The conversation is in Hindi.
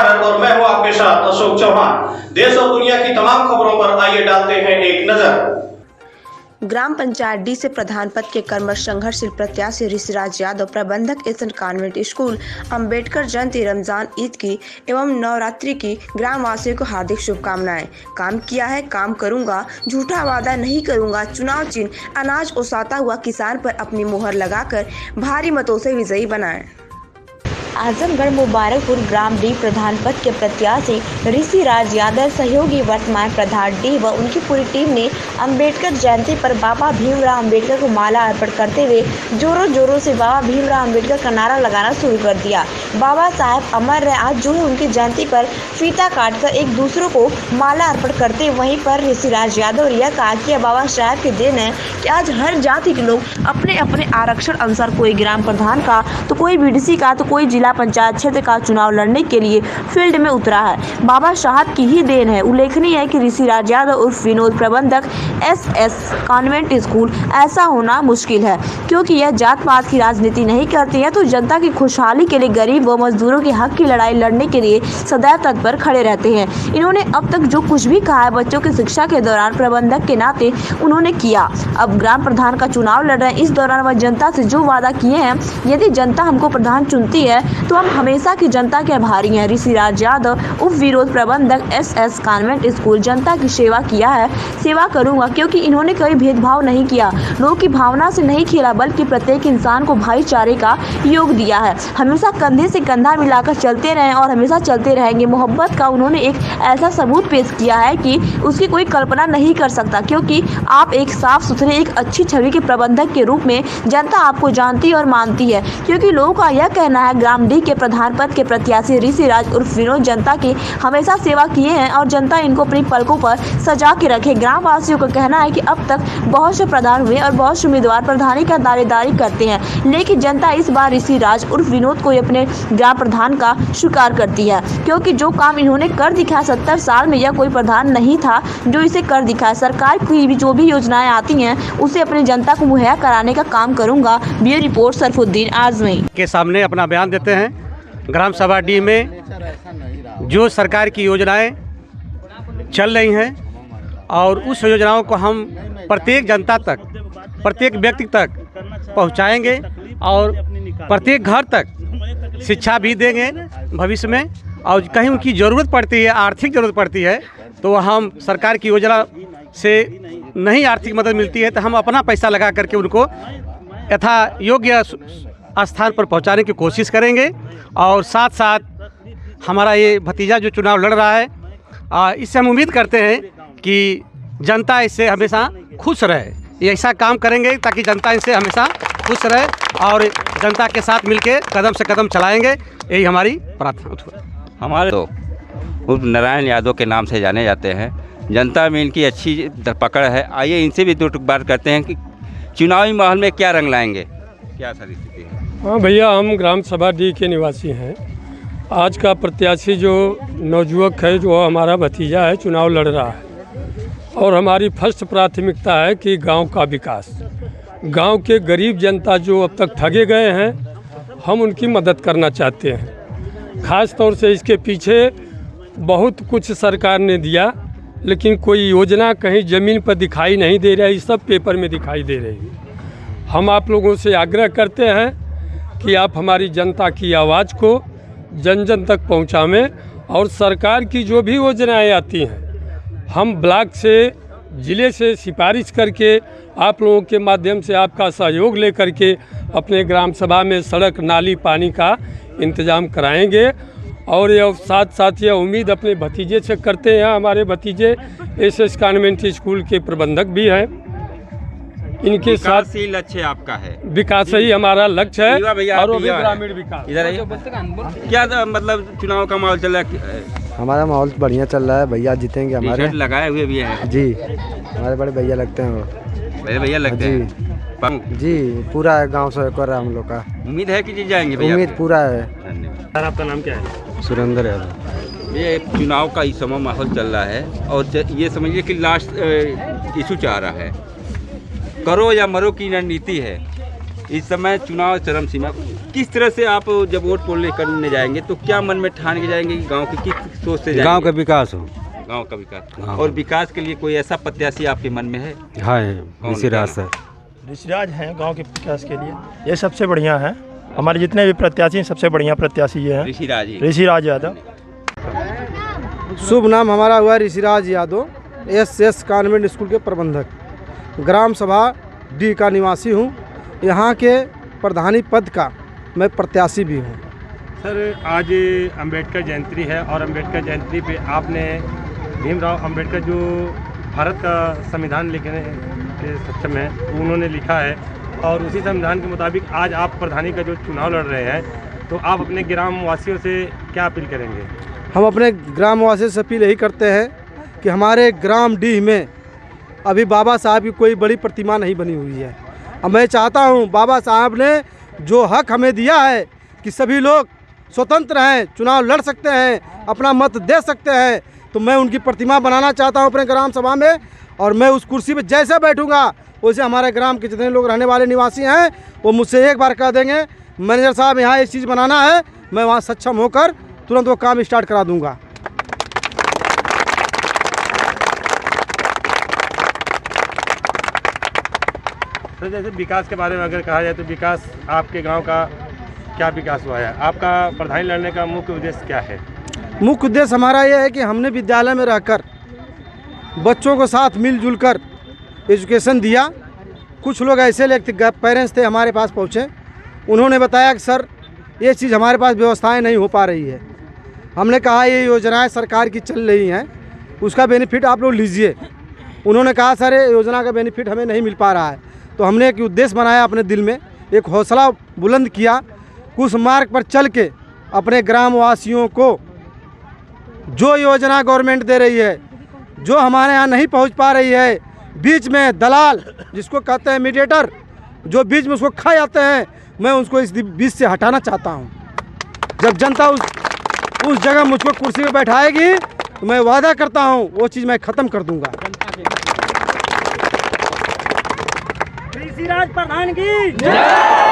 भारत और मैं हूं आपके साथ अशोक चौहान। देश और दुनिया की तमाम खबरों पर आइए डालते हैं एक नजर। ग्राम पंचायत डी से प्रधान पद के कर्मठ संघर्षशील प्रत्याशी ऋषिराज यादव प्रबंधक SN convent school Ambedkar Jayanti, Ramzan Eid की एवं नवरात्रि की ग्राम वासियों को हार्दिक शुभकामनाएं। काम किया है, काम करूंगा, झूठा वादा नहीं करूंगा। चुनाव चिन्ह अनाज ओसाता हुआ किसान पर अपनी मोहर लगाकर भारी मतों से विजयी बनाएं। आजमगढ़ मुबारकपुर ग्राम डी प्रधान पद के प्रत्याशी ऋषिराज यादव सहयोगी वर्तमान प्रधान डी व उनकी पूरी टीम ने अंबेडकर जयंती पर बाबा भीमराव अंबेडकर को माला अर्पण करते हुए जोरों जोरों से बाबा भीमराव अंबेडकर का नारा लगाना शुरू कर दिया। बाबा साहब अमर रहे। आज जो है उनकी जयंती पर फीता काटकर एक दूसरों को माला अर्पण करते। वहीं पर ऋषिराज यादव ने यह कहा कि बाबा साहब के दिन है कि आज हर जाति के लोग अपने अपने आरक्षण अनुसार कोई ग्राम प्रधान का तो कोई बीडीसी का तो कोई जिला पंचायत क्षेत्र का चुनाव लड़ने के लिए फील्ड में उतरा है। बाबा साहब की ही देन है। उल्लेखनीय है कि ऋषिराज यादव उर्फ विनोद प्रबंधक एसएस कॉन्वेंट स्कूल ऐसा होना मुश्किल है क्योंकि यह जात पात की राजनीति नहीं करती है, तो जनता की खुशहाली के लिए, गरीब व मजदूरों के हक की लड़ाई लड़ने के लिए सदैव तत्पर खड़े रहते हैं। इन्होंने अब तक जो कुछ भी कहा है बच्चों की शिक्षा के दौरान प्रबंधक के नाते उन्होंने किया। अब ग्राम प्रधान का चुनाव लड़ रहे हैं। इस दौरान वह जनता से जो वादा किए हैं, यदि जनता हमको प्रधान चुनती है तो हम हमेशा की जनता के आभारी हैं। ऋषिराज यादव उप विरोध प्रबंधक एसएस कॉन्वेंट स्कूल जनता की सेवा किया है, सेवा करूंगा, क्योंकि इन्होंने कभी भेदभाव नहीं किया, लोगों की भावना से नहीं खेला, बल्कि प्रत्येक इंसान को भाईचारे का योग दिया है। हमेशा कंधे से कंधा मिलाकर चलते रहे और हमेशा चलते रहेंगे। मोहब्बत का उन्होंने एक ऐसा सबूत पेश किया है कि उसकी कोई कल्पना नहीं कर सकता, क्योंकि आप एक साफ सुथरे, एक अच्छी छवि के प्रबंधक के रूप में जनता आपको जानती और मानती है। क्योंकि लोगों का यह कहना है ग्राम डी के प्रधान पद के प्रत्याशी ऋषिराज उर्फ विनोद जनता की हमेशा सेवा किए हैं और जनता इनको अपनी पलकों पर सजा के रखे। ग्राम वासियों का कहना है कि अब तक बहुत से प्रधान हुए और बहुत से उम्मीदवार प्रधानी का दावेदारी करते हैं, लेकिन जनता इस बार ऋषिराज उर्फ विनोद को अपने ग्राम प्रधान का स्वीकार करती है, क्योंकि जो काम इन्होंने कर दिखाया 70 साल में, यह कोई प्रधान नहीं था जो इसे कर दिखाया। सरकार की जो भी योजनाएं आती हैं उसे अपनी जनता को मुहैया कराने का काम करूंगा। ब्यूरो रिपोर्ट सरफुद्दीन आजमी के सामने अपना बयान देते हैं। ग्राम सभा डी में जो सरकार की योजनाएं चल रही हैं और उस योजनाओं को हम प्रत्येक जनता तक, प्रत्येक व्यक्ति तक पहुंचाएंगे और प्रत्येक घर तक शिक्षा भी देंगे भविष्य में। और कहीं उनकी ज़रूरत पड़ती है, आर्थिक ज़रूरत पड़ती है, तो हम सरकार की योजना से नहीं आर्थिक मदद मिलती है तो हम अपना पैसा लगा करके उनको यथा योग्य स्थान पर पहुंचाने की कोशिश करेंगे। और साथ साथ हमारा ये भतीजा जो चुनाव लड़ रहा है, इससे हम उम्मीद करते हैं कि जनता इससे हमेशा खुश रहे। ये ऐसा काम करेंगे ताकि जनता इससे हमेशा खुश रहे और जनता के साथ मिलकर कदम से कदम चलाएंगे, यही हमारी प्रार्थना। हमारे तो उप नारायण यादव के नाम से जाने जाते हैं। जनता में इनकी अच्छी पकड़ है। आइए इनसे भी दो टुक बात करते हैं कि चुनावी माहौल में क्या रंग लाएंगे, क्या सारी स्थिति है। हाँ भैया, हम ग्राम सभा डी के निवासी हैं। आज का प्रत्याशी जो नवयुवक है, जो हमारा भतीजा है, चुनाव लड़ रहा है और हमारी फर्स्ट प्राथमिकता है कि गांव का विकास। गांव के गरीब जनता जो अब तक ठगे गए हैं, हम उनकी मदद करना चाहते हैं। ख़ास तौर से इसके पीछे बहुत कुछ सरकार ने दिया, लेकिन कोई योजना कहीं ज़मीन पर दिखाई नहीं दे रही, सब पेपर में दिखाई दे रही है। हम आप लोगों से आग्रह करते हैं कि आप हमारी जनता की आवाज़ को जन जन तक पहुंचाएं और सरकार की जो भी योजनाएं आती हैं, हम ब्लॉक से, ज़िले से सिफारिश करके आप लोगों के माध्यम से आपका सहयोग लेकर के अपने ग्राम सभा में सड़क, नाली, पानी का इंतज़ाम कराएंगे। और ये साथ साथ ये उम्मीद अपने भतीजे से करते हैं। हमारे भतीजे एसएस कॉन्वेंट स्कूल के प्रबंधक भी हैं। इनके साथ ही लक्ष्य आपका है, विकास ही हमारा लक्ष्य है और वो भी ग्रामीण विकास। इधर क्या मतलब चुनाव का माहौल चल रहा है? हमारा माहौल बढ़िया चल रहा है। भैया जीतेंगे हमारे। लगाए हुए भी हैं जी, हमारे बड़े भैया लगते हैं। वो बड़े भैया लगते हैं जी। पूरा गांव से कर रहा है हम लोग का। उम्मीद है कि जीत जाएंगे भैया? उम्मीद पूरा है। सर, आपका नाम क्या है? सुरेंद्र यादव। ये चुनाव का इस समय माहौल चल रहा है और ये समझिए कि लास्ट इशू चाह रहा है, करो या मरो की रणनीति है। इस समय चुनाव चरम सीमा किस तरह से आप जब वोट पोल करने जाएंगे तो क्या मन में ठान के जाएंगे कि गांव की किस सोच से जाएंगे? गांव का विकास हो। गांव का विकास। हाँ। और विकास के लिए कोई ऐसा प्रत्याशी आपके मन में है? हाँ ऋषिराज सर। ऋषिराज हैं गांव के विकास के लिए, ये सबसे बढ़िया हैं। हमारे जितने भी प्रत्याशी हैं सबसे बढ़िया प्रत्याशी ये हैं, ऋषिराज यादव। शुभ नाम हमारा हुआ Rishiraj Yadav, SS convent school के प्रबंधक, ग्राम सभा डी का निवासी हूँ। यहाँ के प्रधानी पद का मैं प्रत्याशी भी हूँ। सर आज अंबेडकर जयंती है और अंबेडकर जयंती पे आपने भीमराव अंबेडकर जो भारत का संविधान लिखने के सक्षम है उन्होंने लिखा है और उसी संविधान के मुताबिक आज आप प्रधानी का जो चुनाव लड़ रहे हैं, तो आप अपने ग्राम वासियों से क्या अपील करेंगे? हम अपने ग्राम वासियों से अपील यही करते हैं कि हमारे ग्राम डीह में अभी बाबा साहब की कोई बड़ी प्रतिमा नहीं बनी हुई है। अब मैं चाहता हूँ बाबा साहब ने जो हक हमें दिया है कि सभी लोग स्वतंत्र हैं, चुनाव लड़ सकते हैं, अपना मत दे सकते हैं, तो मैं उनकी प्रतिमा बनाना चाहता हूँ अपने ग्राम सभा में। और मैं उस कुर्सी पर जैसे बैठूंगा वैसे हमारे ग्राम के जितने लोग रहने वाले निवासी हैं वो मुझसे एक बार कह देंगे मैनेजर साहब यहाँ एक चीज़ बनाना है, मैं वहाँ सक्षम होकर तुरंत वो काम स्टार्ट करा दूंगा। सर जैसे विकास के बारे में अगर कहा जाए तो विकास आपके गांव का क्या विकास हुआ है? आपका प्रधानी लड़ने का मुख्य उद्देश्य क्या है? मुख्य उद्देश्य हमारा ये है कि हमने विद्यालय में रहकर बच्चों को साथ मिलजुल कर एजुकेशन दिया। कुछ लोग ऐसे पेरेंट्स थे हमारे पास पहुँचे, उन्होंने बताया कि सर ये चीज़ हमारे पास व्यवस्थाएं नहीं हो पा रही है। हमने कहा ये योजनाएं सरकार की चल रही हैं, उसका बेनिफिट आप लोग लीजिए। उन्होंने कहा सर ये योजना का बेनिफिट हमें नहीं मिल पा रहा है। तो हमने एक उद्देश्य बनाया अपने दिल में, एक हौसला बुलंद किया, उस मार्ग पर चल के अपने ग्राम वासियों को जो योजना गवर्नमेंट दे रही है, जो हमारे यहाँ नहीं पहुँच पा रही है, बीच में दलाल जिसको कहते हैं मीडिएटर, जो बीच में उसको खा जाते हैं, मैं उसको इस बीच से हटाना चाहता हूँ। जब जनता उस जगह मुझको कुर्सी पे बैठाएगी तो मैं वादा करता हूँ वो चीज़ मैं ख़त्म कर दूँगा। ऋषिराज प्रधान की जय।